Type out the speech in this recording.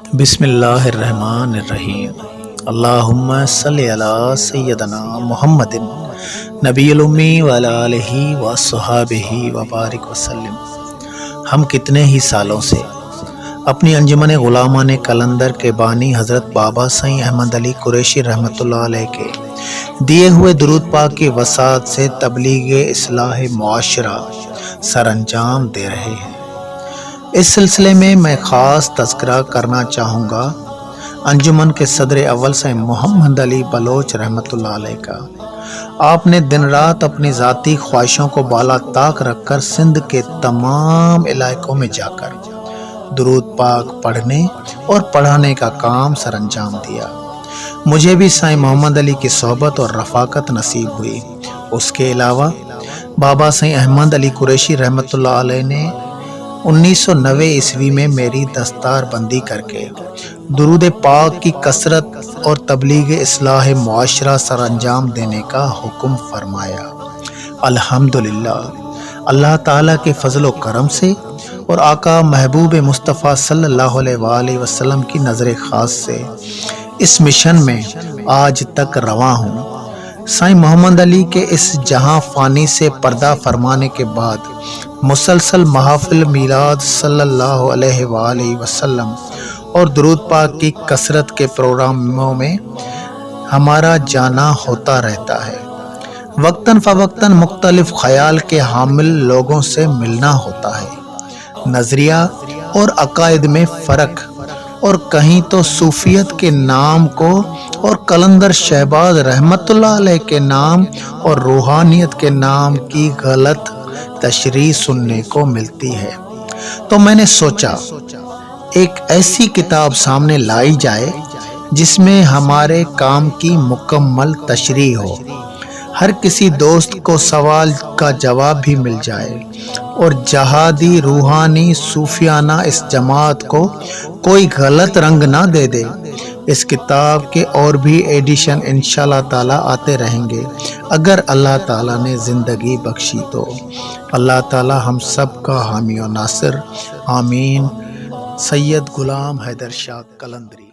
بسم اللہ الرحمن الرحیم۔ اللہم صلی علی سیدنا محمد نبی الامی وعلی آلہ وصحابہ وبارک وسلم۔ ہم کتنے ہی سالوں سے اپنی انجمن غلامان قلندر کے بانی حضرت بابا سید احمد علی قریشی رحمۃ اللہ علیہ کے دیے ہوئے درود پاک کی وسعت سے تبلیغ اصلاح معاشرہ سر انجام دے رہے ہیں۔ اس سلسلے میں خاص تذکرہ کرنا چاہوں گا انجمن کے صدر اول سید محمد علی بلوچ رحمۃ اللہ علیہ کا۔ آپ نے دن رات اپنی ذاتی خواہشوں کو بالا طاق رکھ کر سندھ کے تمام علاقوں میں جا کر درود پاک پڑھنے اور پڑھانے کا کام سر انجام دیا۔ مجھے بھی سید محمد علی کی صحبت اور رفاقت نصیب ہوئی۔ اس کے علاوہ بابا سید احمد علی قریشی رحمۃ اللہ علیہ نے 1990 عیسوی میں میری دستار بندی کر کے درود پاک کی کثرت اور تبلیغ اصلاح معاشرہ سر انجام دینے کا حکم فرمایا۔ الحمدللہ، اللہ تعالیٰ کے فضل و کرم سے اور آقا محبوب مصطفیٰ صلی اللہ علیہ وآلہ وسلم کی نظر خاص سے اس مشن میں آج تک رواں ہوں۔ سید محمد علی کے اس جہاں فانی سے پردہ فرمانے کے بعد مسلسل محافل میلاد صلی اللہ علیہ وآلہ وسلم اور درود پاک کی کثرت کے پروگراموں میں ہمارا جانا ہوتا رہتا ہے۔ وقتاً فوقتاً مختلف خیال کے حامل لوگوں سے ملنا ہوتا ہے۔ نظریہ اور عقائد میں فرق، اور کہیں تو صوفیت کے نام کو اور قلندر شہباز رحمۃ اللہ علیہ کے نام اور روحانیت کے نام کی غلط تشریح سننے کو ملتی ہے۔ تو میں نے سوچا ایک ایسی کتاب سامنے لائی جائے جس میں ہمارے کام کی مکمل تشریح ہو، ہر کسی دوست کو سوال کا جواب بھی مل جائے، اور جہادی روحانی صوفیانہ اس جماعت کو کوئی غلط رنگ نہ دے دے۔ اس کتاب کے اور بھی ایڈیشن انشاءاللہ تعالیٰ آتے رہیں گے اگر اللہ تعالیٰ نے زندگی بخشی تو۔ اللہ تعالیٰ ہم سب کا حامی و ناصر، آمین۔ سید غلام حیدر شاہ قلندری۔